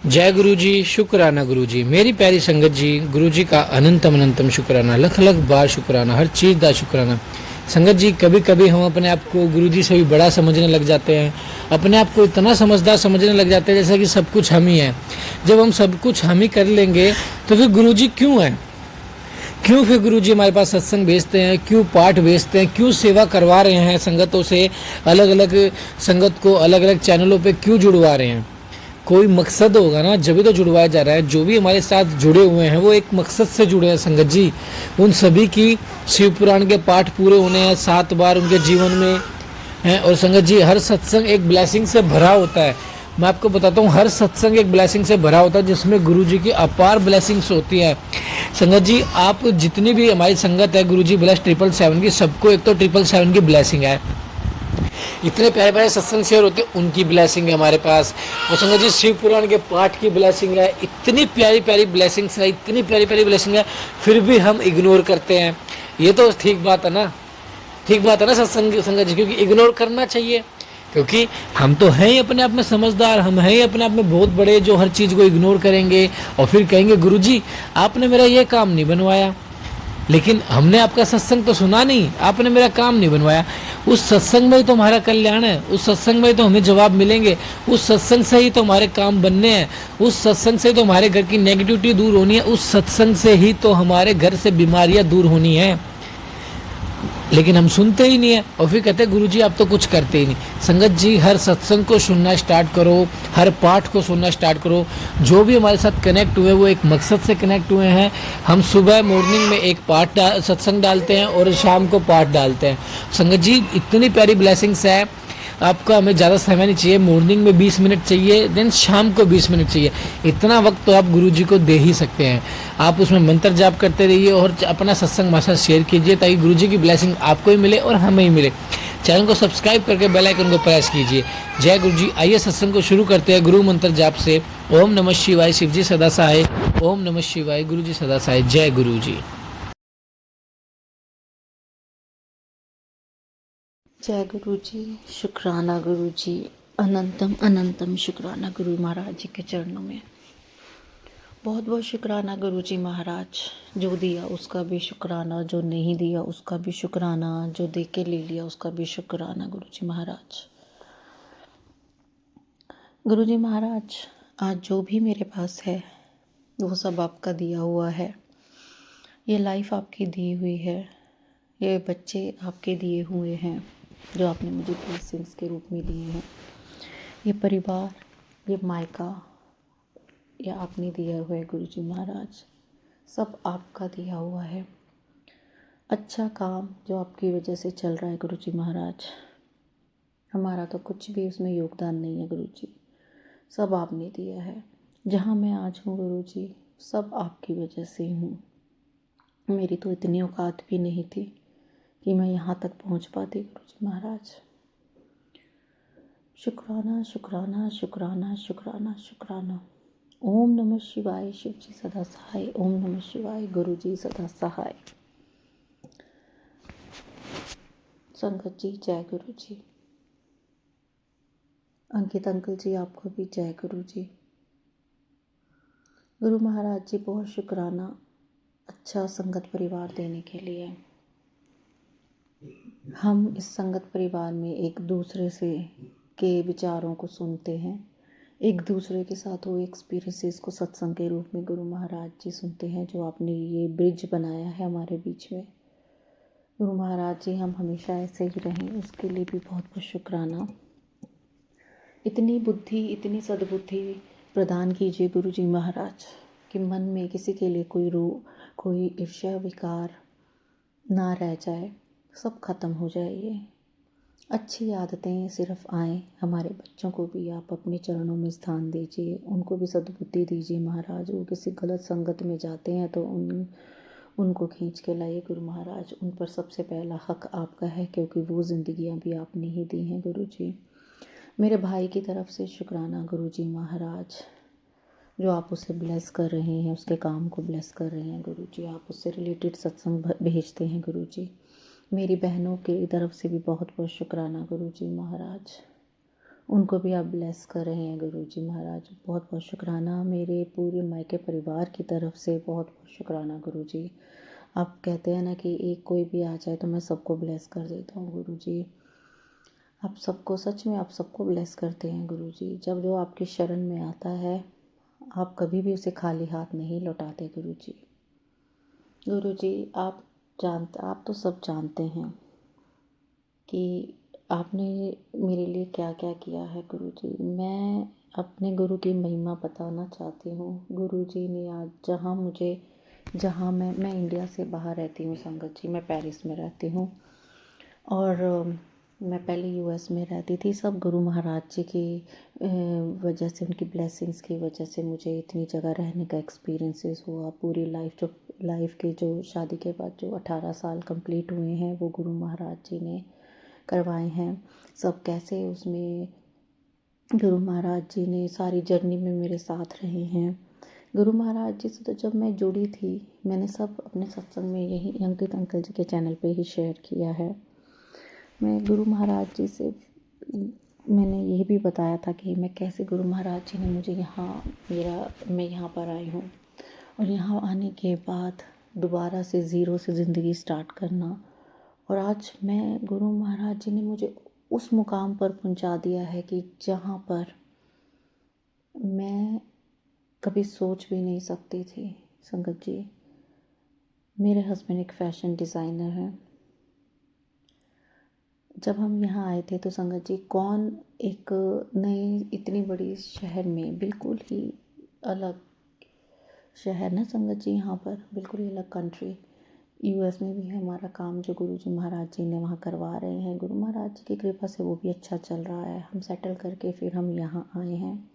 जय गुरु जी, शुक्राना गुरु जी, मेरी प्यारी संगत जी, गुरु जी का अनंतम अनंतम शुक्राना, लख लख बार शुक्राना, हर चीज़ का शुक्राना। संगत जी, कभी कभी हम अपने आप को गुरु जी से भी बड़ा समझने लग जाते हैं, अपने आप को इतना समझदार समझने लग जाते हैं जैसा कि सब कुछ हम ही हैं। जब हम सब कुछ हम ही कर लेंगे तो फिर गुरु जी क्यों हैं? क्यों फिर गुरु जी हमारे पास सत्संग भेजते हैं, क्यों पाठ भेजते हैं, क्यों सेवा करवा रहे हैं संगतों से, अलग अलग संगत को अलग अलग चैनलों पे क्यों जुड़वा रहे हैं? कोई मकसद होगा ना, जब भी तो जुड़वाया जा रहा है। जो भी हमारे साथ जुड़े हुए हैं वो एक मकसद से जुड़े हैं संगत जी। उन सभी की शिव पुराण के पाठ पूरे होने हैं 7 बार उनके जीवन में हैं। और संगत जी, हर सत्संग एक ब्लेसिंग से भरा होता है। मैं आपको बताता हूँ, हर सत्संग एक ब्लेसिंग से भरा होता है जिसमें गुरु जी की अपार ब्लेसिंग्स होती है। संगत जी, आप जितनी भी हमारी संगत है गुरु जी ब्लेस 777 की, सबको एक तो 777 की ब्लेसिंग है। इतने प्यारे प्यारे सत्संग शेयर होते हैं, उनकी ब्लेसिंग है हमारे पास। और संगत जी, शिव पुराण के पाठ की ब्लेसिंग है। इतनी प्यारी प्यारी ब्लेसिंग्स है, इतनी प्यारी प्यारी ब्लेसिंग है, फिर भी हम इग्नोर करते हैं। ये तो ठीक बात है ना? ठीक बात है ना सत्संग संगत जी? क्योंकि इग्नोर करना चाहिए, क्योंकि हम तो हैं ही अपने आप में समझदार, हम हैं ही अपने आप में बहुत बड़े जो हर चीज़ को इग्नोर करेंगे और फिर कहेंगे गुरु जी आपने मेरा ये काम नहीं बनवाया। लेकिन हमने आपका सत्संग तो सुना नहीं, आपने मेरा काम नहीं बनवाया। उस सत्संग में ही तो हमारा कल्याण है, उस सत्संग में ही तो हमें जवाब मिलेंगे, उस सत्संग से ही तो हमारे काम बनने हैं, उस सत्संग से ही तो हमारे घर की नेगेटिविटी दूर होनी है, उस सत्संग से ही तो हमारे घर से बीमारियां दूर होनी है। लेकिन हम सुनते ही नहीं है और फिर कहते हैं गुरु जी आप तो कुछ करते ही नहीं। संगत जी, हर सत्संग को सुनना स्टार्ट करो, हर पाठ को सुनना स्टार्ट करो। जो भी हमारे साथ कनेक्ट हुए वो एक मकसद से कनेक्ट हुए हैं। हम सुबह मॉर्निंग में एक सत्संग डालते हैं और शाम को पाठ डालते हैं। संगत जी, इतनी प्यारी ब्लेसिंग्स है। आपका हमें ज़्यादा समय नहीं चाहिए, मॉर्निंग में 20 मिनट चाहिए, देन शाम को 20 मिनट चाहिए। इतना वक्त तो आप गुरु जी को दे ही सकते हैं। आप उसमें मंत्र जाप करते रहिए और अपना सत्संग हमारे साथ शेयर कीजिए ताकि गुरु जी की ब्लेसिंग आपको ही मिले और हमें ही मिले। चैनल को सब्सक्राइब करके बेल आइकन को प्रेस कीजिए। जय गुरु जी। आइए सत्संग को शुरू करते हैं गुरु मंत्र जाप से। ओम नमः शिवाय, शिव जी सदा सहाय। ओम नमः शिवाय, गुरु जी सदा सहाय। जय गुरु जी। जय गुरु जी, शुक्राना गुरु जी, अनंतम अनंतम शुक्राना गुरु महाराज जी के चरणों में। बहुत बहुत शुक्राना गुरु जी महाराज। जो दिया उसका भी शुक्राना, जो नहीं दिया उसका भी शुक्राना, जो दे के ले लिया उसका भी शुक्राना गुरु जी महाराज। गुरु जी महाराज, आज जो भी मेरे पास है वो सब आपका दिया हुआ है। ये लाइफ आपकी दी हुई है, ये बच्चे आपके दिए हुए हैं जो आपने मुझे ब्लेसिंग्स के रूप में दिए हैं। ये परिवार, ये मायका, ये आपने दिया हुआ है गुरु जी महाराज। सब आपका दिया हुआ है। अच्छा काम जो आपकी वजह से चल रहा है गुरु जी महाराज, हमारा तो कुछ भी उसमें योगदान नहीं है गुरु जी, सब आपने दिया है। जहाँ मैं आज हूँ गुरु जी, सब आपकी वजह से हूँ। मेरी तो इतनी औकात भी नहीं थी कि मैं यहाँ तक पहुँच पाती गुरु जी महाराज। शुक्राना शुक्राना शुक्राना शुक्राना शुक्राना। ओम नमः शिवाय, शिव जी सदा सहाय। ओम नमः शिवाय, गुरु जी सदा सहाय। संगत जी, जय गुरु जी। अंकित अंकल जी, आपको भी जय गुरु जी। गुरु महाराज जी, बहुत शुक्राना अच्छा संगत परिवार देने के लिए। हम इस संगत परिवार में एक दूसरे से के विचारों को सुनते हैं, एक दूसरे के साथ वो एक्सपीरियंसेस को सत्संग के रूप में गुरु महाराज जी सुनते हैं। जो आपने ये ब्रिज बनाया है हमारे बीच में गुरु महाराज जी, हम हमेशा ऐसे ही रहें, उसके लिए भी बहुत बहुत शुक्राना। इतनी बुद्धि, इतनी सद्बुद्धि प्रदान कीजिए गुरु जी महाराज कि मन में किसी के लिए कोई ईर्ष्या विकार ना रह जाए, सब खत्म हो जाए। ये अच्छी आदतें सिर्फ आएँ। हमारे बच्चों को भी आप अपने चरणों में स्थान दीजिए, उनको भी सद्बुद्धि दीजिए महाराज। वो किसी गलत संगत में जाते हैं तो उनको खींच के लाइए गुरु महाराज। उन पर सबसे पहला हक आपका है, क्योंकि वो ज़िंदगियाँ भी आपने ही दी हैं गुरु जी। मेरे भाई की तरफ से शुक्राना गुरु जी महाराज, जो आप उसे ब्लेस कर रहे हैं, उसके काम को ब्लेस कर रहे हैं गुरु जी। आप उससे रिलेटेड सत्संग भेजते हैं गुरु जी। मेरी बहनों की तरफ से भी बहुत बहुत शुक्राना गुरु जी महाराज। उनको भी आप ब्लेस कर रहे हैं गुरुजी महाराज। बहुत बहुत शुक्राना, मेरे पूरे मायके परिवार की तरफ से बहुत बहुत शुक्राना गुरुजी। आप कहते हैं ना कि एक कोई भी आ जाए तो मैं सबको ब्लेस कर देता हूँ गुरुजी। आप सबको, सच में आप सबको ब्लेस करते हैं गुरुजी। जब जो आपकी शरण में आता है आप कभी भी उसे खाली हाथ नहीं लौटाते गुरुजी। गुरुजी आप तो सब जानते हैं कि आपने मेरे लिए क्या क्या किया है गुरुजी। मैं अपने गुरु की महिमा बताना चाहती हूँ। गुरुजी ने आज जहाँ मैं इंडिया से बाहर रहती हूँ संगत जी, मैं पेरिस में रहती हूँ और मैं पहले यूएस में रहती थी। सब गुरु महाराज जी की वजह से, उनकी ब्लेसिंग्स की वजह से मुझे इतनी जगह रहने का एक्सपीरियंसेस हुआ। पूरी लाइफ के जो शादी के बाद जो 18 साल कंप्लीट हुए हैं वो गुरु महाराज जी ने करवाए हैं। सब कैसे उसमें गुरु महाराज जी ने सारी जर्नी में मेरे साथ रहे हैं। गुरु महाराज जी से तो जब मैं जुड़ी थी, मैंने सब अपने सत्संग में यही अंकित अंकल जी के चैनल पे ही शेयर किया है। मैं गुरु महाराज जी से मैंने ये भी बताया था कि मैं कैसे गुरु महाराज जी ने मुझे मैं यहाँ पर आई हूँ और यहाँ आने के बाद दोबारा से ज़ीरो से ज़िंदगी स्टार्ट करना। और आज मैं गुरु महाराज जी ने मुझे उस मुकाम पर पहुँचा दिया है कि जहाँ पर मैं कभी सोच भी नहीं सकती थी। संगत जी, मेरे हस्बैंड एक फ़ैशन डिज़ाइनर हैं। जब हम यहाँ आए थे तो संगत जी, कौन एक नए इतनी बड़ी शहर में, बिल्कुल ही अलग शहर ना संगत जी, यहाँ पर बिल्कुल ही अलग कंट्री। यूएस में भी हमारा काम जो गुरु जी महाराज जी ने वहाँ करवा रहे हैं, गुरु महाराज जी की कृपा से वो भी अच्छा चल रहा है। हम सेटल करके फिर हम यहाँ आए हैं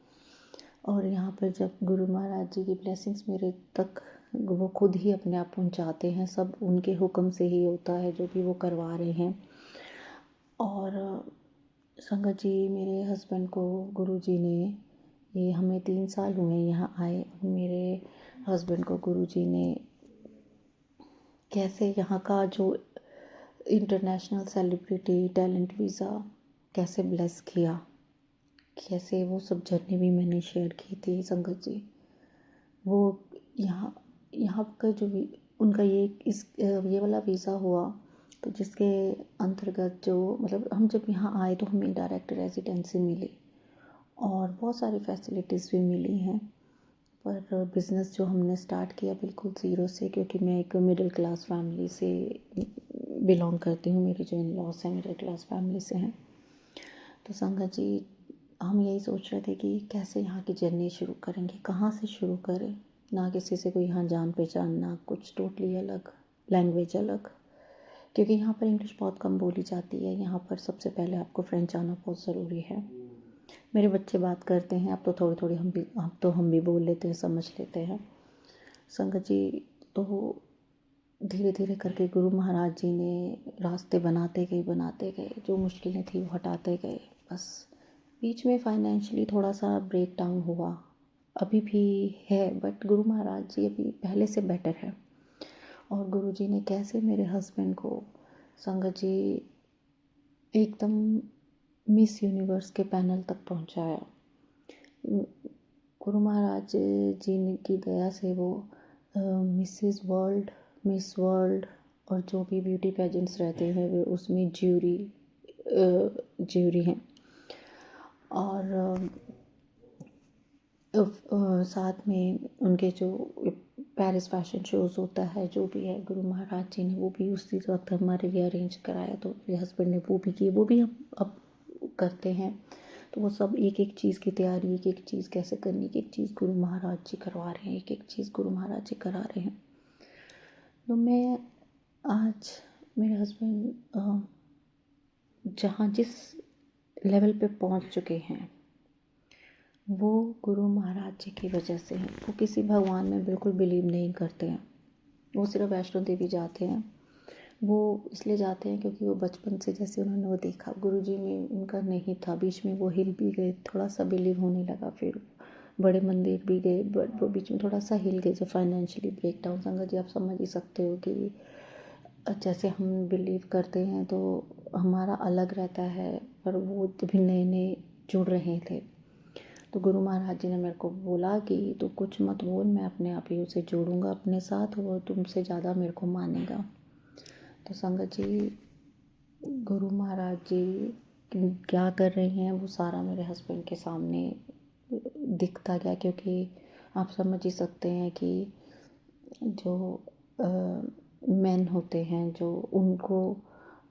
और यहाँ पर जब गुरु महाराज जी की ब्लेसिंग्स मेरे तक वो खुद ही अपने आप पहुँचाते हैं। सब उनके हुक्म से ही होता है जो भी वो करवा रहे हैं। और संगत जी, मेरे हस्बैंड को गुरुजी ने, ये हमें 3 साल हुए यहाँ आए और मेरे हस्बैंड को गुरुजी ने कैसे यहाँ का जो इंटरनेशनल सेलिब्रिटी टैलेंट वीज़ा कैसे ब्लेस किया, कैसे वो सब जर्नी भी मैंने शेयर की थी संगत जी। वो यहाँ यहाँ का जो उनका ये वाला वीज़ा हुआ तो जिसके अंतर्गत जो मतलब हम जब यहाँ आए तो हमें डायरेक्ट रेजिडेंसी मिली और बहुत सारी फैसिलिटीज़ भी मिली हैं। पर बिज़नेस जो हमने स्टार्ट किया बिल्कुल ज़ीरो से, क्योंकि मैं एक मिडिल क्लास फैमिली से बिलोंग करती हूँ। मेरे जो इन लॉस हैं मिडिल क्लास फैमिली से हैं। तो संगत जी, हम यही सोच रहे थे कि कैसे यहाँ की जर्नी शुरू करेंगे, कहाँ से शुरू करें। ना किसी से कोई यहाँ जान पहचान, ना कुछ, टोटली अलग लैंग्वेज, अलग, क्योंकि यहाँ पर इंग्लिश बहुत कम बोली जाती है। यहाँ पर सबसे पहले आपको फ्रेंच आना बहुत ज़रूरी है। मेरे बच्चे बात करते हैं अब तो थोड़ी थोड़ी, हम भी बोल लेते हैं, समझ लेते हैं संगत जी। तो धीरे धीरे करके गुरु महाराज जी ने रास्ते बनाते गए, जो मुश्किलें थी वो हटाते गए। बस बीच में फाइनेंशियली थोड़ा सा ब्रेक डाउन हुआ, अभी भी है, बट गुरु महाराज जी अभी पहले से बेटर है। और गुरु जी ने कैसे मेरे हस्बैंड को संगत जी एकदम मिस यूनिवर्स के पैनल तक पहुंचाया। गुरु महाराज जी ने की दया से वो मिसेस वर्ल्ड, मिस वर्ल्ड और जो भी ब्यूटी पेजेंट्स रहते हैं वे उसमें ज्यूरी हैं। और साथ में उनके जो पेरिस फैशन शोज़ होता है, जो भी है, गुरु महाराज जी ने वो भी उसी वक्त हमारे लिए अरेंज कराया। तो मेरे हस्बैंड ने वो भी किए, वो भी हम अब करते हैं। तो वो सब एक एक चीज़ की तैयारी, एक एक चीज़ कैसे करनी, एक एक चीज़ गुरु महाराज जी करवा रहे हैं, एक एक चीज़ गुरु महाराज जी करा रहे हैं। तो मैं आज मेरे हस्बैंड जहाँ जिस लेवल पे पहुँच चुके हैं वो गुरु महाराज जी की वजह से हैं। वो किसी भगवान में बिल्कुल बिलीव नहीं करते हैं। वो सिर्फ वैष्णो देवी जाते हैं। वो इसलिए जाते हैं क्योंकि वो बचपन से जैसे उन्होंने वो देखा, गुरुजी में उनका नहीं था, बीच में वो हिल भी गए, थोड़ा सा बिलीव होने लगा, फिर बड़े मंदिर भी गए, बट वो बीच में थोड़ा सा हिल गए जब फाइनेंशियली ब्रेक डाउन। संगत जी, आप समझ ही सकते हो कि जैसे हम बिलीव करते हैं तो हमारा अलग रहता है, पर वो भी नए नए जुड़ रहे थे। तो गुरु महाराज जी ने मेरे को बोला कि तू कुछ मत बोल, मैं अपने आप ही उसे जोड़ूंगा अपने साथ, वो तुमसे ज़्यादा मेरे को मानेगा। तो संगत जी, गुरु महाराज जी क्या कर रहे हैं वो सारा मेरे हस्बैंड के सामने दिखता गया, क्योंकि आप समझ ही सकते हैं कि जो मैन होते हैं जो उनको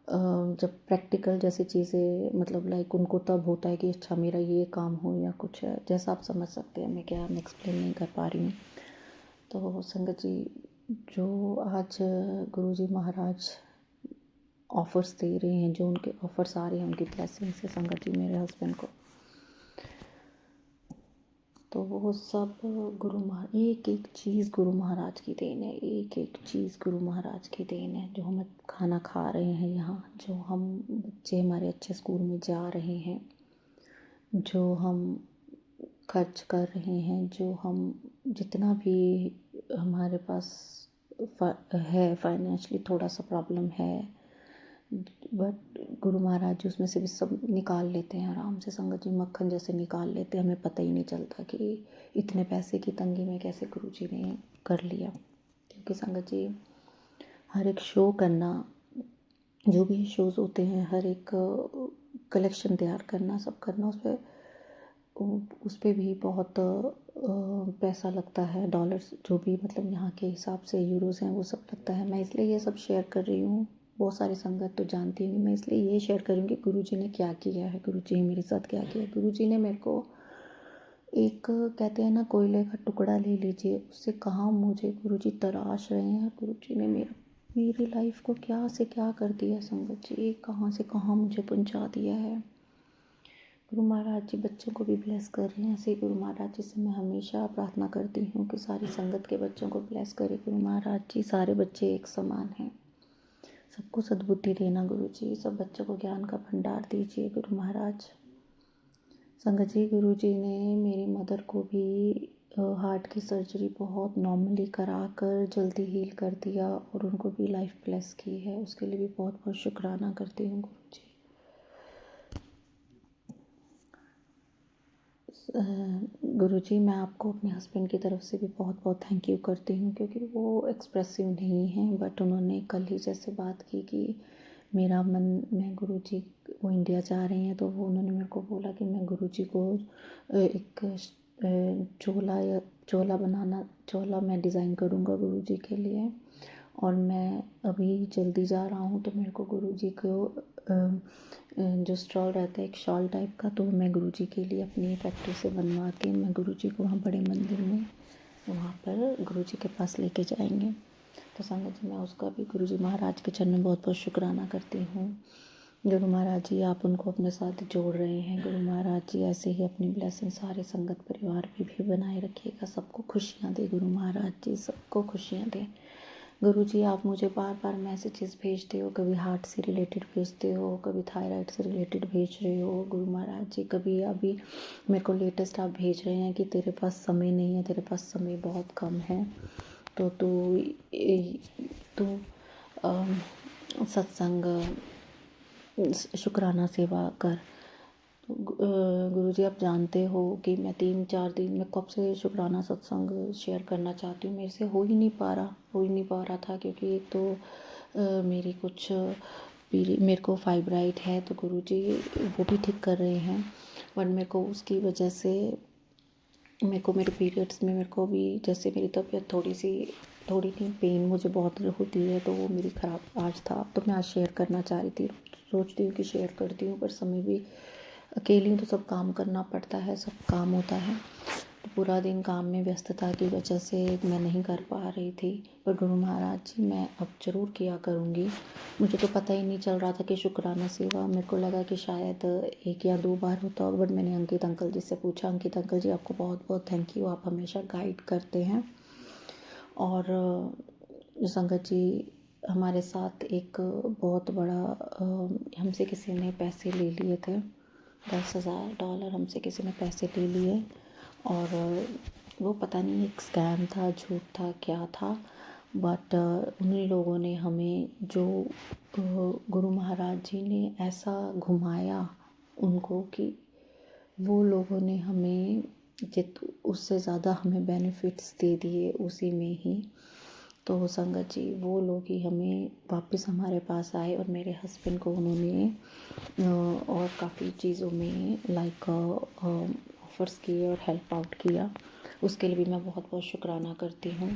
जब प्रैक्टिकल जैसी चीज़ें मतलब लाइक उनको तब होता है कि अच्छा मेरा ये काम हो या कुछ है, जैसा आप समझ सकते हैं, मैं एक्सप्लेन नहीं कर पा रही हूँ। तो संगत जी, जो आज गुरु जी महाराज ऑफ़र्स दे रहे हैं, जो उनके ऑफ़र्स आ रहे हैं उनकी ब्लेसिंग से संगत जी मेरे हस्बैंड को, तो वो सब एक एक चीज़ गुरु महाराज की देन है, एक एक चीज़ गुरु महाराज की देन है। जो हम खाना खा रहे हैं यहाँ, जो हम बच्चे हमारे अच्छे स्कूल में जा रहे हैं, जो हम खर्च कर रहे हैं, जो हम जितना भी हमारे पास है फाइनेंशियली थोड़ा सा प्रॉब्लम है, बट गुरु महाराज जी उसमें से भी सब निकाल लेते हैं आराम से संगत जी, मक्खन जैसे निकाल लेते हैं। हमें पता ही नहीं चलता कि इतने पैसे की तंगी में कैसे गुरु जी ने कर लिया। क्योंकि संगत जी, हर एक शो करना, जो भी शोज़ होते हैं, हर एक कलेक्शन तैयार करना, सब करना, उस पे भी बहुत पैसा लगता है, डॉलर्स जो भी मतलब यहाँ के हिसाब से यूरोज़ हैं वो सब लगता है। मैं इसलिए ये सब शेयर कर रही हूँ, बहुत सारी संगत तो जानती होंगी, मैं इसलिए ये शेयर कर रही हूँ कि गुरुजी ने क्या किया है, गुरुजी ने मेरे साथ क्या किया है। गुरुजी ने मेरे को एक, कहते हैं ना, कोयले का टुकड़ा ले लीजिए, उससे कहाँ मुझे गुरुजी तराश रहे हैं। गुरुजी ने मेरी लाइफ को क्या से क्या कर दिया संगत जी, कहाँ से कहाँ मुझे पहुँचा दिया है। गुरु महाराज जी बच्चों को भी ब्लेस कर रहे हैं। ऐसे ही गुरु महाराज जी से मैं हमेशा प्रार्थना करती हूँ कि सारी संगत के बच्चों को ब्लेस करे गुरु महाराज जी। सारे बच्चे एक समान हैं, सबको सद्बुद्धि देना गुरु जी, सब बच्चों को ज्ञान का भंडार दीजिए गुरु महाराज। संगत जी, गुरु जी ने मेरी मदर को भी हार्ट की सर्जरी बहुत नॉर्मली करा कर जल्दी हील कर दिया और उनको भी लाइफ ब्लेस की है, उसके लिए भी बहुत बहुत शुक्राना करती हूँ गुरु जी। गुरुजी, मैं आपको अपने हस्बैंड की तरफ से भी बहुत बहुत थैंक यू करती हूँ, क्योंकि वो एक्सप्रेसिव नहीं हैं, बट उन्होंने कल ही जैसे बात की कि मेरा मन, मैं गुरुजी, वो इंडिया जा रहे हैं, तो वो उन्होंने मेरे को बोला कि मैं गुरुजी को एक चोला मैं डिज़ाइन करूँगा गुरुजी के लिए, और मैं अभी जल्दी जा रहा हूँ, तो मेरे को गुरुजी को जो स्टॉल रहता है एक शॉल टाइप का, तो मैं गुरुजी के लिए अपनी फैक्ट्री से बनवा के मैं गुरुजी को वहाँ बड़े मंदिर में वहाँ पर गुरुजी के पास लेके जाएंगे। तो संगत जी, मैं उसका भी गुरुजी महाराज के चरण में बहुत बहुत शुक्राना करती हूँ। गुरु महाराज जी, आप उनको अपने साथ जोड़ रहे हैं। गुरु महाराज जी ऐसे ही अपनी ब्लेसिंग सारे संगत परिवार पे भी बनाए रखिएगा, सबको खुशियाँ दे गुरु महाराज जी, सबको खुशियाँ दे। गुरु जी, आप मुझे बार बार मैसेजेस भेजते हो, कभी हार्ट से रिलेटेड भेजते हो, कभी थायराइड से रिलेटेड भेज रहे हो गुरु महाराज जी, कभी अभी मेरे को लेटेस्ट आप भेज रहे हैं कि तेरे पास समय नहीं है, तेरे पास समय बहुत कम है, तो तू सत्संग शुक्राना सेवा कर। गुरुजी, आप जानते हो कि मैं 3-4 दिन में कब से शुक्राना सत्संग शेयर करना चाहती हूँ, मेरे से हो ही नहीं पा रहा था, क्योंकि एक तो मेरी कुछ मेरे को फाइब्राइड है, तो गुरुजी वो भी ठीक कर रहे हैं, बट मेरे को उसकी वजह से मेरे पीरियड्स में मेरे को भी जैसे मेरी तबीयत थोड़ी नहीं, पेन मुझे बहुत होती है, तो वो मेरी ख़राब आज था, तो मैं आज शेयर करना चाह रही थी, सोचती हूँ कि शेयर करती हूँ, पर समय भी अकेली हूँ तो सब काम करना पड़ता है, सब काम होता है, तो पूरा दिन काम में व्यस्तता की वजह से मैं नहीं कर पा रही थी। पर गुरु महाराज जी, मैं अब ज़रूर किया करूँगी। मुझे तो पता ही नहीं चल रहा था कि शुक्राना सेवा, मेरे को लगा कि शायद 1 या 2 बार होता होगा, बट मैंने अंकित अंकल जी से पूछा, अंकित अंकल जी आपको बहुत बहुत थैंक यू, आप हमेशा गाइड करते हैं। और संगत जी, हमारे साथ एक बहुत बड़ा हमसे किसी ने पैसे ले लिए थे, $10,000 हमसे किसी ने पैसे ले लिए, और वो पता नहीं एक स्कैम था, झूठ था, क्या था, बट उन्हीं लोगों ने हमें, जो गुरु महाराज जी ने ऐसा घुमाया उनको कि वो लोगों ने हमें उससे ज़्यादा हमें बेनिफिट्स दे दिए उसी में ही। तो संगत जी वो लोग ही हमें वापस हमारे पास आए और मेरे हस्बैंड को उन्होंने और काफ़ी चीज़ों में लाइक ऑफ़र्स किए और हेल्प आउट किया। उसके लिए भी मैं बहुत बहुत शुक्राना करती हूँ,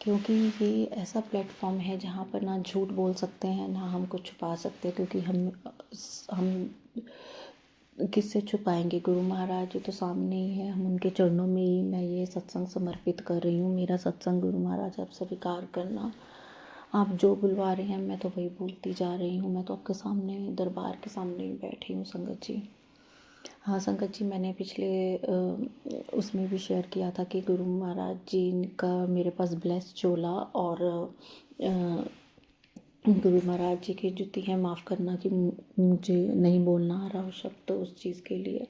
क्योंकि ये ऐसा प्लेटफॉर्म है जहाँ पर ना झूठ बोल सकते हैं ना हम कुछ छुपा सकते, क्योंकि हम किससे छुपाएंगे। गुरु महाराज जी तो सामने ही है, हम उनके चरणों में ही मैं ये सत्संग समर्पित कर रही हूँ। मेरा सत्संग गुरु महाराज आप स्वीकार करना। आप जो बुलवा रहे हैं मैं तो वही बोलती जा रही हूँ। मैं तो आपके सामने दरबार के सामने ही बैठी हूँ संगत जी। हाँ संगत जी, मैंने पिछले उसमें भी शेयर किया था कि गुरु महाराज जी का मेरे पास ब्लेस चोला और गुरु महाराज जी की जुती है, माफ़ करना कि मुझे नहीं बोलना आ रहा हो शब्द तो उस चीज़ के लिए।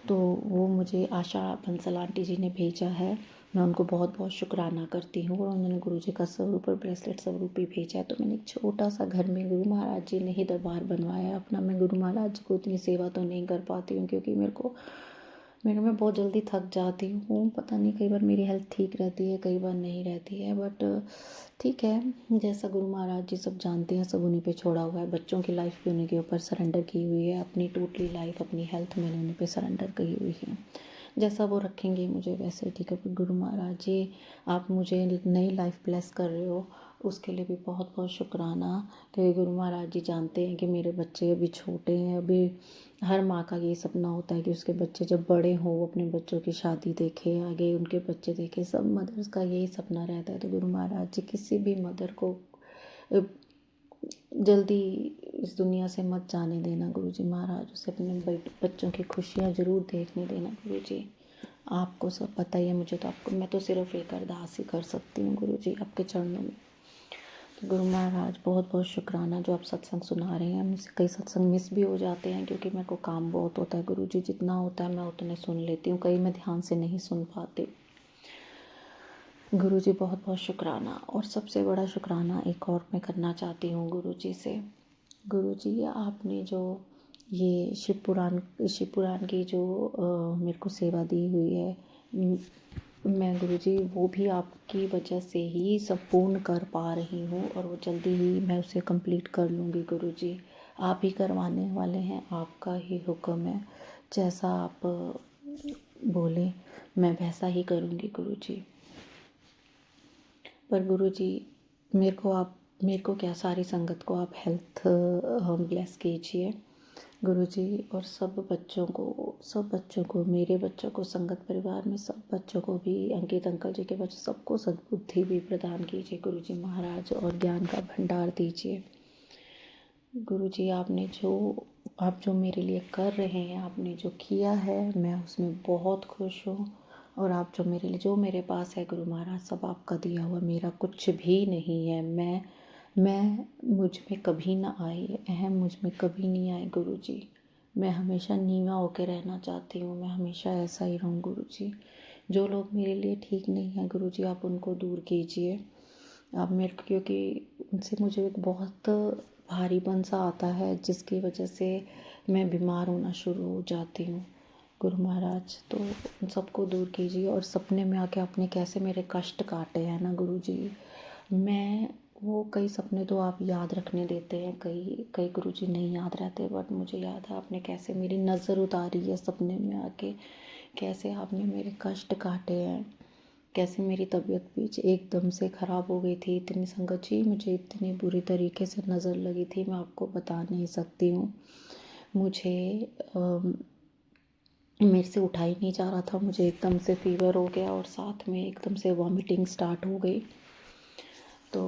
तो वो मुझे आशा बंसल आंटी जी ने भेजा है, मैं उनको बहुत बहुत शुक्राना करती हूँ। और उन्होंने गुरु जी का स्वरूप और ब्रेसलेट स्वरूप भी भेजा है। तो मैंने एक छोटा सा घर में गुरु महाराज जी ने ही दरबार बनवाया है अपना। मैं गुरु महाराज जी को इतनी सेवा तो नहीं कर पाती हूँ, क्योंकि मैं बहुत जल्दी थक जाती हूँ। पता नहीं, कई बार मेरी हेल्थ ठीक रहती है, कई बार नहीं रहती है, बट ठीक है, जैसा गुरु महाराज जी सब जानते हैं, सब उन्हीं पे छोड़ा हुआ है। बच्चों की लाइफ भी उन्हीं के ऊपर सरेंडर की हुई है, अपनी टोटली लाइफ, अपनी हेल्थ मैंने उन्हीं पे सरेंडर की हुई है। जैसा वो रखेंगे मुझे वैसे ठीक है। पर गुरु महाराज जी आप मुझे नई लाइफ ब्लेस कर रहे हो, उसके लिए भी बहुत बहुत शुक्राना। क्योंकि गुरु महाराज जी जानते हैं कि मेरे बच्चे अभी छोटे हैं। अभी हर माँ का ये सपना होता है कि उसके बच्चे जब बड़े हों वो अपने बच्चों की शादी देखे, आगे उनके बच्चे देखे, सब मदर्स का यही सपना रहता है। तो गुरु महाराज जी किसी भी मदर को जल्दी इस दुनिया से मत जाने देना गुरु जी महाराज। उसे अपने बच्चों की खुशियाँ ज़रूर देखने देना गुरु जी। आपको सब पता ही है, मुझे तो आपको, मैं तो सिर्फ एक अरदास ही कर सकती हूँ गुरु जी आपके चरणों में। तो गुरु महाराज बहुत बहुत शुक्राना जो आप सत्संग सुना रहे हैं। मुझसे कई सत्संग मिस भी हो जाते हैं, क्योंकि मेरे को काम बहुत होता है गुरु जी। जितना होता है मैं उतने सुन लेती हूँ, कई मैं ध्यान से नहीं सुन पाती। गुरु जी बहुत बहुत शुक्राना। और सबसे बड़ा शुक्राना एक और मैं करना चाहती हूँ गुरु जी से। गुरु जी आपने जो ये शिव पुराण की जो मेरे को सेवा दी हुई है, मैं गुरु जी वो भी आपकी वजह से ही संपूर्ण कर पा रही हूँ, और वो जल्दी ही मैं उसे कंप्लीट कर लूँगी गुरु जी। आप ही करवाने वाले हैं, आपका ही हुक्म है, जैसा आप बोले मैं वैसा ही करूँगी गुरु जी। पर गुरु जी मेरे को क्या, सारी संगत को आप हेल्थ ब्लेस कीजिए गुरु जी। और सब बच्चों को, मेरे बच्चों को, संगत परिवार में सब बच्चों को भी, अंकित अंकल जी के बच्चे सबको सद्बुद्धि भी प्रदान कीजिए गुरु जी महाराज, और ज्ञान का भंडार दीजिए गुरु जी। आप जो मेरे लिए कर रहे हैं, आपने जो किया है, मैं उसमें बहुत खुश हूँ। और आप जो मेरे पास है गुरु महाराज, सब आपका दिया हुआ, मेरा कुछ भी नहीं है। मैं मुझ में कभी ना आए, अहम मुझ में कभी नहीं आए गुरु जी। मैं हमेशा नीवा होकर रहना चाहती हूँ, मैं हमेशा ऐसा ही रहूँ गुरु जी। जो लोग मेरे लिए ठीक नहीं है गुरु जी, आप उनको दूर कीजिए। आप मेरे को, क्योंकि उनसे मुझे एक बहुत भारीपन सा आता है, जिसकी वजह से मैं बीमार होना शुरू हो जाती हूँ गुरु महाराज। तो उन सबको दूर कीजिए। और सपने में आके आपने कैसे मेरे कष्ट काटे हैं ना गुरु जी, मैं वो कई सपने तो आप याद रखने देते हैं, कई गुरु जी नहीं याद रहते, बट मुझे याद है आपने कैसे मेरी नज़र उतारी है सपने में आके, कैसे आपने मेरे कष्ट काटे हैं, कैसे मेरी तबीयत भी एकदम से ख़राब हो गई थी। इतनी संगत जी मुझे इतनी बुरी तरीके से नज़र लगी थी, मैं आपको बता नहीं सकती हूँ। मुझे मेरे से उठा ही नहीं जा रहा था, मुझे एकदम से फीवर हो गया और साथ में एकदम से वॉमिटिंग स्टार्ट हो गई। तो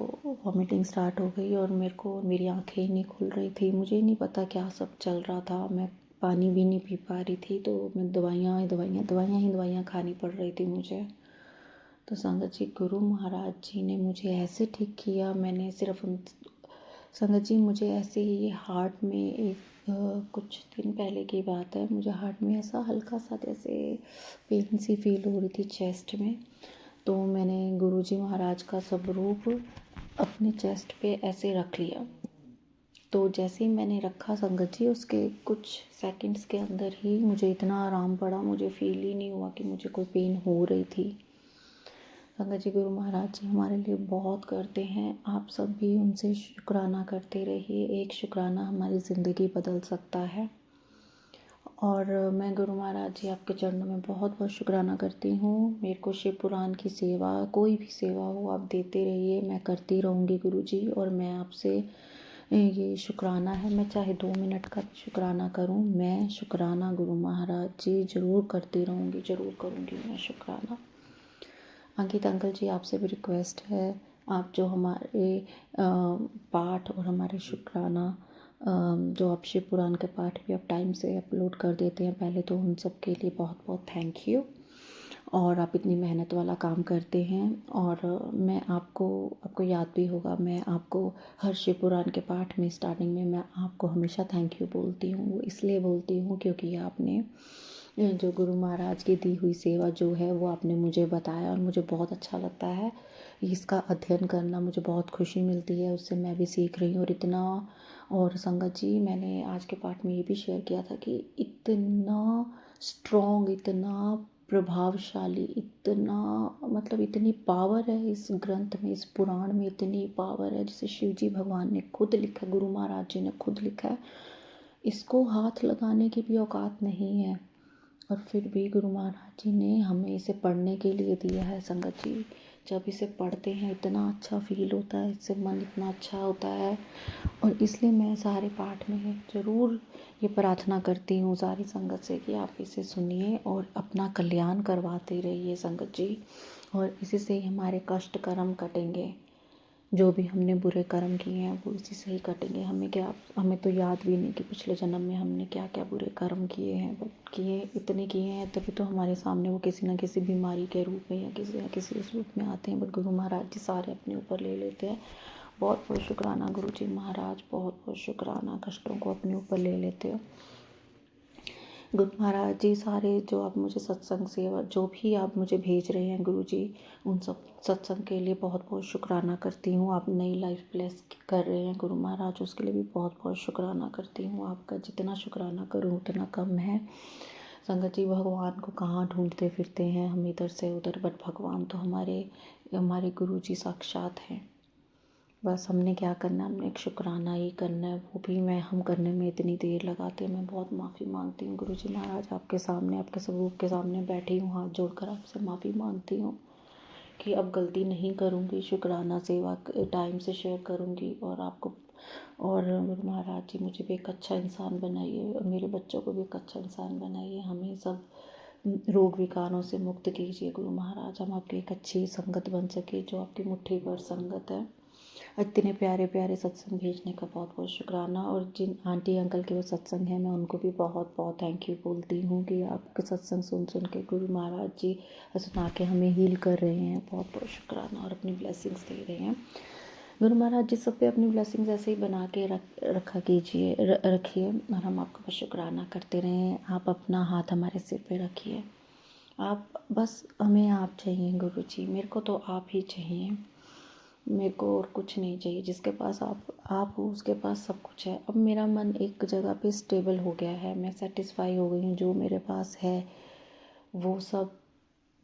वॉमिटिंग स्टार्ट हो गई और मेरी आंखें ही नहीं खुल रही थी, मुझे ही नहीं पता क्या सब चल रहा था। मैं पानी भी नहीं पी पा रही थी, तो मैं दवाइयाँ खानी पड़ रही थी मुझे। तो संगत जी गुरु महाराज जी ने मुझे ऐसे ठीक किया, मैंने सिर्फ संगत जी मुझे ऐसे ही हार्ट में एक कुछ दिन पहले की बात है, मुझे हार्ट में ऐसा हल्का सा जैसे पेन सी फील हो रही थी चेस्ट में। तो मैंने गुरु जी महाराज का स्वरूप अपने चेस्ट पे ऐसे रख लिया, तो जैसे ही मैंने रखा संगत जी, उसके कुछ सेकंड्स के अंदर ही मुझे इतना आराम पड़ा, मुझे फील ही नहीं हुआ कि मुझे कोई पेन हो रही थी। संगत जी, गुरु महाराज जी हमारे लिए बहुत करते हैं, आप सब भी उनसे शुक्राना करते रहिए। एक शुक्राना हमारी ज़िंदगी बदल सकता है। और मैं गुरु महाराज जी आपके चरणों में बहुत बहुत शुक्राना करती हूँ। मेरे को शिव पुराण की सेवा, कोई भी सेवा हो, आप देते रहिए, मैं करती रहूँगी गुरु जी। और मैं आपसे ये शुक्राना है, मैं चाहे 2 मिनट का भी शुक्राना करूँ, मैं शुक्राना गुरु महाराज जी ज़रूर करती रहूँगी, ज़रूर करूँगी मैं शुक्राना। अंकित अंकल जी, आपसे भी रिक्वेस्ट है, आप जो हमारे पाठ और हमारे शुक्राना जो आप शिव पुराण के पाठ भी आप टाइम से अपलोड कर देते हैं, पहले तो उन सब के लिए बहुत बहुत थैंक यू। और आप इतनी मेहनत वाला काम करते हैं। और मैं आपको याद भी होगा, मैं आपको हर शिव पुराण के पाठ में स्टार्टिंग में मैं आपको हमेशा थैंक यू बोलती हूँ। वो इसलिए बोलती हूँ क्योंकि आपने जो गुरु महाराज की दी हुई सेवा जो है वो आपने मुझे बताया, और मुझे बहुत अच्छा लगता है इसका अध्ययन करना, मुझे बहुत खुशी मिलती है, उससे मैं भी सीख रही हूँ। और इतना, और संगत जी मैंने आज के पाठ में ये भी शेयर किया था कि इतना स्ट्रॉन्ग, इतना प्रभावशाली, इतना मतलब इतनी पावर है इस ग्रंथ में, इस पुराण में इतनी पावर है, जिसे शिव जी भगवान ने खुद लिखा, गुरु महाराज जी ने खुद लिखा है। इसको हाथ लगाने की भी औकात नहीं है, और फिर भी गुरु महाराज जी ने हमें इसे पढ़ने के लिए दिया है। संगत जी, जब इसे पढ़ते हैं इतना अच्छा फील होता है, इससे मन इतना अच्छा होता है। और इसलिए मैं सारे पाठ में ज़रूर ये प्रार्थना करती हूँ सारी संगत से कि आप इसे सुनिए और अपना कल्याण करवाते रहिए संगत जी। और इसी से ही हमारे कष्ट कर्म कटेंगे, जो भी हमने बुरे कर्म किए हैं वो इसी से ही कटेंगे। हमें तो याद भी नहीं कि पिछले जन्म में हमने क्या क्या बुरे कर्म किए हैं, बट इतने किए हैं, तभी तो हमारे सामने वो किसी न किसी बीमारी के रूप में या किसी उस रूप में आते हैं। बट गुरु महाराज जी सारे अपने ऊपर ले लेते हैं। बहुत बहुत शुक्राना गुरु जी महाराज, बहुत बहुत शुक्राना, कष्टों को अपने ऊपर ले लेते हो गुरु महाराज जी। सारे जो आप मुझे सत्संग सेवा जो भी आप मुझे भेज रहे हैं गुरु जी, उन सब सत्संग के लिए बहुत बहुत शुक्राना करती हूँ। आप नई लाइफ ब्लेस कर रहे हैं गुरु महाराज, उसके लिए भी बहुत बहुत शुक्राना करती हूँ। आपका जितना शुक्राना करूँ उतना कम है संगत जी। भगवान को कहाँ ढूंढते फिरते हैं हम इधर से उधर, बट भगवान तो हमारे गुरु जी साक्षात हैं। बस हमने क्या करना है, हमने एक शुक्राना ही करना है, वो भी हम करने में इतनी देर लगाते हैं। मैं बहुत माफ़ी मांगती हूँ गुरु जी महाराज, आपके सामने, आपके स्वरूप के सामने बैठी हूँ, हाथ जोड़कर आपसे माफ़ी मांगती हूँ कि अब गलती नहीं करूँगी, शुक्राना सेवा टाइम से शेयर करूँगी। और गुरु महाराज जी मुझे भी एक अच्छा इंसान बनाइए, और मेरे बच्चों को भी एक अच्छा इंसान बनाइए, हमें सब रोग विकारों से मुक्त कीजिए गुरु महाराज। हम आपकी एक अच्छी संगत बन सके, जो आपकी मुट्ठी भर संगत है। इतने प्यारे प्यारे सत्संग भेजने का बहुत बहुत शुक्राना। और जिन आंटी अंकल के वो सत्संग हैं, मैं उनको भी बहुत बहुत थैंक यू बोलती हूँ कि आपके सत्संग सुन सुन के गुरु महाराज जी सुना के हमें हील कर रहे हैं। बहुत बहुत शुक्राना, और अपनी ब्लेसिंग्स दे रहे हैं गुरु महाराज जी। सब पे अपनी ब्लेसिंग्स ऐसे ही बना के रखिए, और हम आपका बस शुक्राना करते रहें। आप अपना हाथ हमारे सिर पे रखिए, आप बस, हमें आप चाहिए गुरु जी, मेरे को तो आप ही चाहिए, मेरे को और कुछ नहीं चाहिए। जिसके पास आप हो उसके पास सब कुछ है। अब मेरा मन एक जगह पे स्टेबल हो गया है, मैं सेटिस्फाई हो गई हूँ, जो मेरे पास है वो सब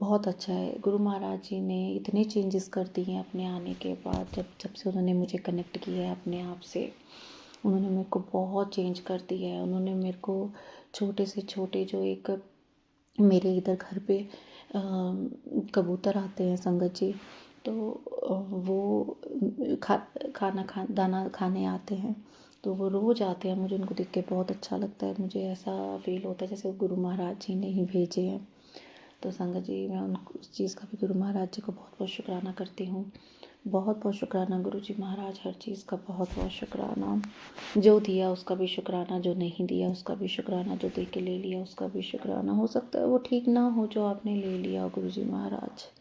बहुत अच्छा है। गुरु महाराज जी ने इतने चेंजेस कर दिए हैं अपने आने के बाद, जब से उन्होंने मुझे कनेक्ट किया है अपने आप से, उन्होंने मेरे को बहुत चेंज कर दिया है। उन्होंने मेरे को छोटे से छोटे, जो एक मेरे इधर घर पे कबूतर आते हैं संगत जी, तो वो दाना खाने आते हैं, तो वो रोज़ आते हैं। मुझे उनको देख के बहुत अच्छा लगता है, मुझे ऐसा फील होता है जैसे गुरु महाराज जी ने ही भेजे हैं। तो संगत जी, मैं उस चीज़ का भी गुरु महाराज जी को बहुत बहुत शुक्राना करती हूँ। बहुत बहुत शुक्राना गुरु जी महाराज, हर चीज़ का बहुत बहुत शुक्राना। जो दिया उसका भी शुक्राना, जो नहीं दिया उसका भी शुक्राना, जो दे के ले लिया उसका भी शुक्राना। हो सकता है वो ठीक ना हो जो आपने ले लिया गुरु जी महाराज।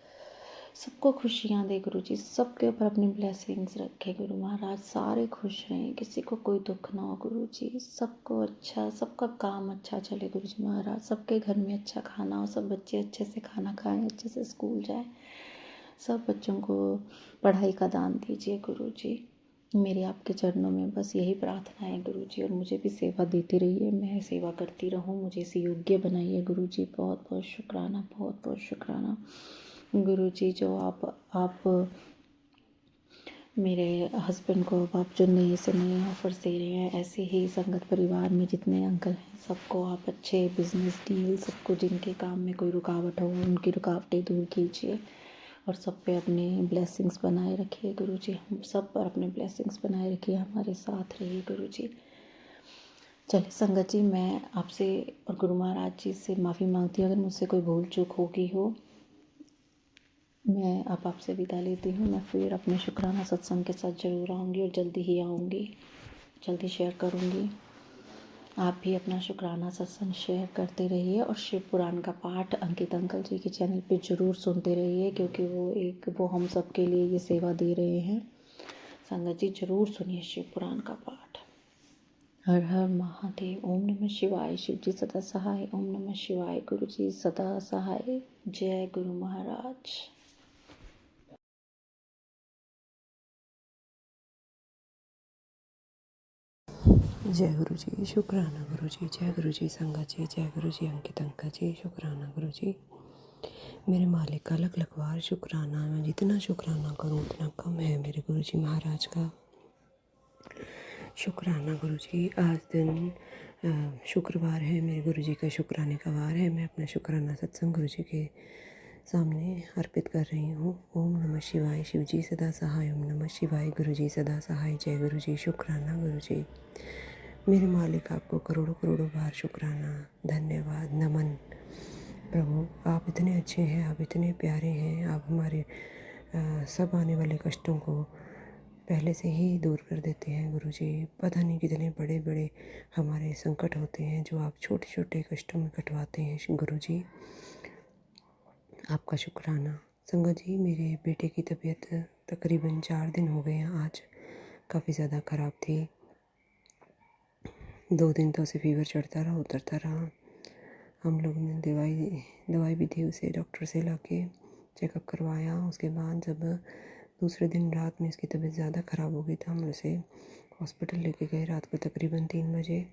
सबको खुशियाँ दे गुरु जी, सबके ऊपर अपनी ब्लेसिंग्स रखे गुरु महाराज, सारे खुश रहें, किसी को कोई दुख ना हो गुरु जी। सबको अच्छा, सबका काम अच्छा चले गुरु जी महाराज, सबके घर में अच्छा खाना हो, सब बच्चे अच्छे से खाना खाएं, अच्छे से स्कूल जाएं, सब बच्चों को पढ़ाई का दान दीजिए गुरु जी। मेरी आपके चरणों में बस यही प्रार्थना है गुरुजी, और मुझे भी सेवा देते रहिए, मैं सेवा करती रहूं, मुझे इसे योग्य बनाइए गुरुजी। बहुत बहुत शुक्राना, बहुत बहुत शुक्राना गुरुजी। जो आप मेरे हस्बैंड को अब आप जो नए से नए ऑफर्स दे रहे हैं, ऐसे ही संगत परिवार में जितने अंकल हैं सबको आप अच्छे बिजनेस डील, सबको जिनके काम में कोई रुकावट हो उनकी रुकावटें दूर कीजिए, और सब पे अपने ब्लेसिंग्स बनाए रखिए गुरुजी। हम सब पर अपने ब्लेसिंग्स बनाए रखिए, हमारे साथ रहिए गुरुजी। चलिए संगत जी, मैं आपसे और गुरु महाराज जी से माफ़ी मांगती हूँ अगर मुझसे कोई भूल चूक होगी हो। मैं अब आपसे विदा लेती हूँ। मैं फिर अपने शुक्राना सत्संग के साथ ज़रूर आऊँगी, और जल्दी ही आऊँगी, जल्दी शेयर करूँगी। आप भी अपना शुक्राना सत्संग शेयर करते रहिए, और शिव पुराण का पाठ अंकित अंकल जी के चैनल पे ज़रूर सुनते रहिए, क्योंकि वो हम सब के लिए ये सेवा दे रहे हैं। संगत जी ज़रूर सुनिए शिव पुराण का पाठ। हर हर महादेव। ओम नमः शिवाय। शिव जी सदा सहाय। ओम नमः शिवाय। गुरु जी सदा सहाय। जय गुरु महाराज। जय गुरु जी, शुक्राना गुरु जी। जय गुरु जी संगत जी। जय गुरु जी अंकित अंकल जी। शुक्राना गुरु जी। मेरे मालिक का लख लख बार शुक्राना। मैं जितना शुक्राना करूं उतना कम है मेरे गुरु जी महाराज का। शुक्राना गुरु जी। आज दिन शुक्रवार है, मेरे गुरु जी का शुक्राने का वार है। मैं अपना शुक्राना सत्संग गुरु जी के सामने अर्पित कर रही हूँ। ओम नमः शिवाय। शिव जी सदा सहाय। ओम नमः शिवाय। गुरु जी सदा सहाय। जय गुरु जी। शुक्राना गुरु जी। मेरे मालिक आपको करोड़ों करोड़ों बार शुक्राना, धन्यवाद, नमन। प्रभु आप इतने अच्छे हैं, आप इतने प्यारे हैं, आप हमारे सब आने वाले कष्टों को पहले से ही दूर कर देते हैं गुरु जी। पता नहीं कितने बड़े बड़े हमारे संकट होते हैं जो आप छोटे छोटे कष्टों में कटवाते हैं गुरु जी। आपका शुक्राना। संगत जी, मेरे बेटे की तबीयत तकरीबन 4 दिन हो गए हैं आज, काफ़ी ज़्यादा ख़राब थी। 2 दिन तो उसे फीवर चढ़ता रहा, उतरता रहा। हम लोग ने दवाई भी दी उसे, डॉक्टर से लाके चेकअप करवाया। उसके बाद जब दूसरे दिन रात में इसकी तबीयत ज़्यादा ख़राब हो गई तो हम उसे हॉस्पिटल लेके गए रात को तकरीबन 3 बजे।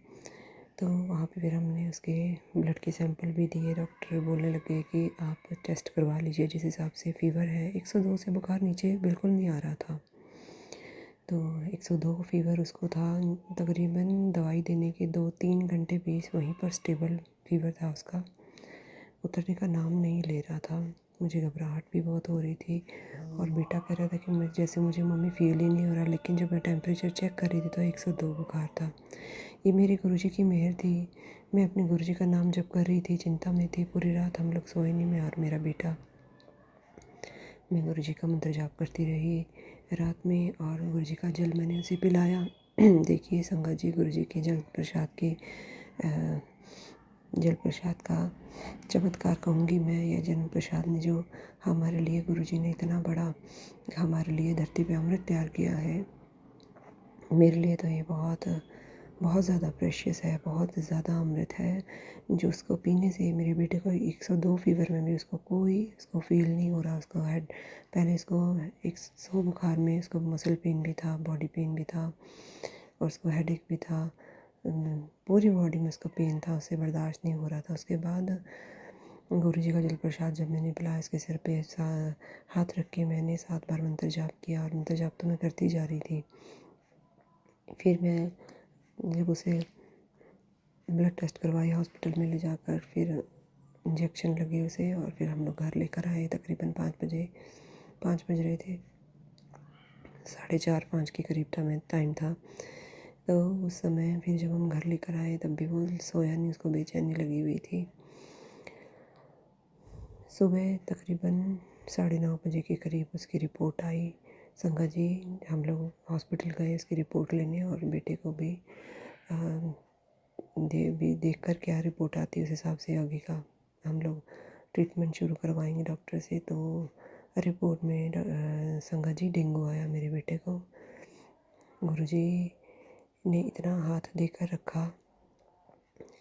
तो वहाँ पे फिर हमने उसके ब्लड के सैंपल भी दिए। डॉक्टर बोलने लगे कि आप टेस्ट करवा लीजिए, जिस हिसाब से फ़ीवर है 102 से बुखार नीचे बिल्कुल नहीं आ रहा था। तो 102 फीवर उसको था। तकरीबन दवाई देने के 2-3 घंटे बीच वहीं पर स्टेबल फीवर था उसका, उतरने का नाम नहीं ले रहा था। मुझे घबराहट भी बहुत हो रही थी, और बेटा कह रहा था कि जैसे मुझे मम्मी फील ही नहीं हो रहा, लेकिन जब मैं टेम्परेचर चेक कर रही थी तो 102 बुखार था। ये मेरे गुरुजी की मेहर थी। मैं अपने गुरुजी का नाम जप कर रही थी, चिंता में थी। पूरी रात हम लोग सोए नहीं, मैं और मेरा बेटा। मैं गुरुजी का मंत्र जाप करती रही रात में, और गुरुजी का जल मैंने उसे पिलाया। देखिए संगत जी, गुरुजी के जल प्रसाद का चमत्कार कहूँगी मैं। यह जन्म प्रसाद ने जो हमारे लिए गुरुजी ने इतना बड़ा हमारे लिए धरती पे अमृत तैयार किया है, मेरे लिए तो ये बहुत बहुत ज़्यादा प्रेशियस है, बहुत ज़्यादा अमृत है, जो उसको पीने से मेरे बेटे को 102 फीवर में भी उसको फील नहीं हो रहा। उसको पहले इसको 100 बुखार में उसको मसल पेन भी था, बॉडी पेन भी था, और उसको हेडेक भी था। पूरी बॉडी में उसको पेन था, उससे बर्दाश्त नहीं हो रहा था। उसके बाद गुरुजी का जल प्रसाद जब मैंने पिलाया, इसके सिर पे हाथ रख के मैंने 7 बार मंत्र जाप किया, और मंत्र जाप तो मैं करती जा रही थी। फिर मैं जब उसे ब्लड टेस्ट करवाया हॉस्पिटल में ले जाकर, फिर इंजेक्शन लगे उसे, और फिर हम लोग घर लेकर आए। तकरीबन 5 बज रहे थे, 4:30-5 के करीब टाइम था। तो उस समय फिर जब हम घर लेकर आए तब भी वो सोया नहीं, उसको बेचैनी लगी हुई थी। सुबह तकरीबन 9:30 बजे के करीब उसकी रिपोर्ट आई। संगत जी, हम लोग हॉस्पिटल गए उसकी रिपोर्ट लेने, और बेटे को भी देख कर क्या रिपोर्ट आती है उस हिसाब से आगे का हम लोग ट्रीटमेंट शुरू करवाएंगे डॉक्टर से। तो रिपोर्ट में संगत जी डेंगू आया मेरे बेटे को। गुरुजी ने इतना हाथ देकर रखा,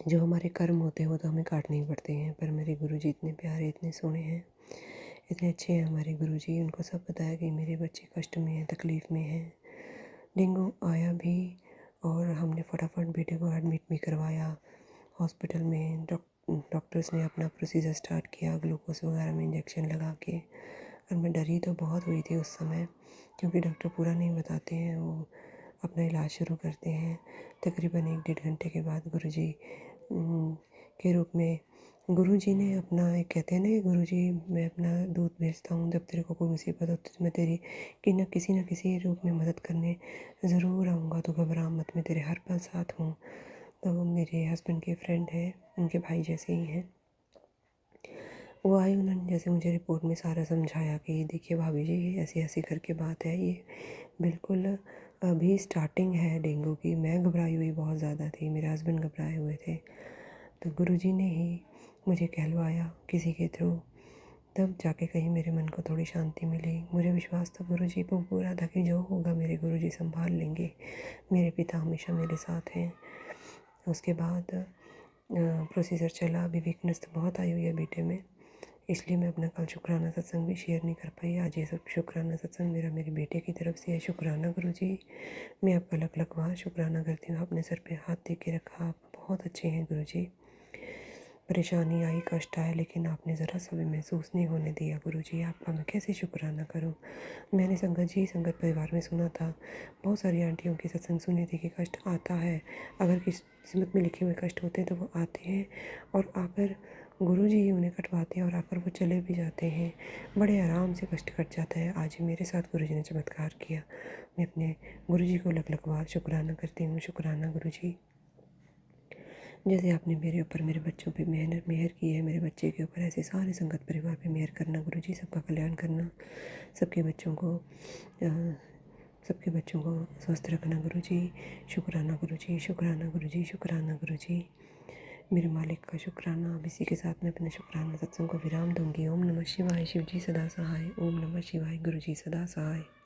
जो हमारे कर्म होते हैं वो तो हमें काटने ही पड़ते हैं, पर मेरे गुरुजी इतने प्यारे, इतने सोने हैं, इतने अच्छे हैं हमारे गुरुजी। उनको सब पता है कि मेरे बच्चे कष्ट में हैं, तकलीफ़ में हैं, डेंगू आया भी और हमने फटाफट बेटे को एडमिट भी करवाया हॉस्पिटल में। डॉक्टर्स ने अपना प्रोसीजर स्टार्ट किया, ग्लूकोज वगैरह में इंजेक्शन लगा के। और मैं डरी तो बहुत हुई थी उस समय, क्योंकि डॉक्टर पूरा नहीं बताते हैं, वो अपना इलाज शुरू करते हैं। तकरीबन 1-1.5 घंटे के बाद गुरुजी के रूप में गुरुजी ने अपना एक कहते हैं ना, गुरुजी मैं अपना दूध भेजता हूँ, जब तेरे को कोई मुसीबत होती तो मैं तेरी कि न किसी रूप में मदद करने ज़रूर आऊँगा, तो घबरा मत, मैं तेरे हर पल साथ हूँ। तो वो मेरे हस्बैंड के फ्रेंड है, उनके भाई जैसे ही हैं। वो आए, उन्होंने जैसे मुझे रिपोर्ट में सारा समझाया कि देखिए भाभी जी, ये ऐसी ऐसी करके बात है, ये बिल्कुल अभी स्टार्टिंग है डेंगू की। मैं घबराई हुई बहुत ज़्यादा थी, मेरे हस्बैंड घबराए हुए थे। तो गुरुजी ने ही मुझे कहलवाया किसी के थ्रू, तब जाके कहीं मेरे मन को थोड़ी शांति मिली। मुझे विश्वास था गुरुजी को पूरा था कि जो होगा मेरे गुरुजी संभाल लेंगे, मेरे पिता हमेशा मेरे साथ हैं। उसके बाद प्रोसीजर चला। अभी वीकनेस तो बहुत आई हुई है बेटे में, इसलिए मैं अपना कल शुक्राना सत्संग भी शेयर नहीं कर पाई। आज ये सब शुक्राना सत्संग मेरा मेरे बेटे की तरफ से है। शुक्राना गुरुजी, मैं आपका लख लख बार शुक्राना करती हूँ। आपने सर पे हाथ दे के रखा, आप बहुत अच्छे हैं गुरुजी। परेशानी आई, कष्ट आया, लेकिन आपने ज़रा सा भी महसूस नहीं होने दिया गुरुजी। आपका मैं कैसे शुक्राना करूं। मैंने संगत परिवार में सुना था, बहुत सारी आंटियों की सत्संग सुनी थी कि कष्ट आता है, अगर किस्मत में लिखे हुए कष्ट होते हैं तो वो आते हैं, और आकर गुरुजी ही उन्हें कटवाते हैं और आकर वो चले भी जाते हैं। बड़े आराम से कष्ट कट जाता है। आज मेरे साथ गुरुजी ने चमत्कार किया। मैं अपने गुरुजी को लख लख बार शुक्राना करती हूँ। शुक्राना गुरुजी, जैसे आपने मेरे ऊपर, मेरे बच्चों पे मेहर की है, मेरे बच्चे के ऊपर, ऐसे सारे संगत परिवार पे मेहर करना गुरुजी। सबका कल्याण करना, सबके बच्चों को स्वस्थ रखना गुरुजी। शुक्राना गुरुजी, शुक्राना गुरुजी, शुक्राना गुरुजी, मेरे मालिक का शुक्राना। अब इसी के साथ मैं अपने शुक्राना सत्संग को विराम दूंगी। ओम नमः शिवाय, शिव जी सदा सहाय। ओम नमः शिवाय, गुरुजी सदा सहाय।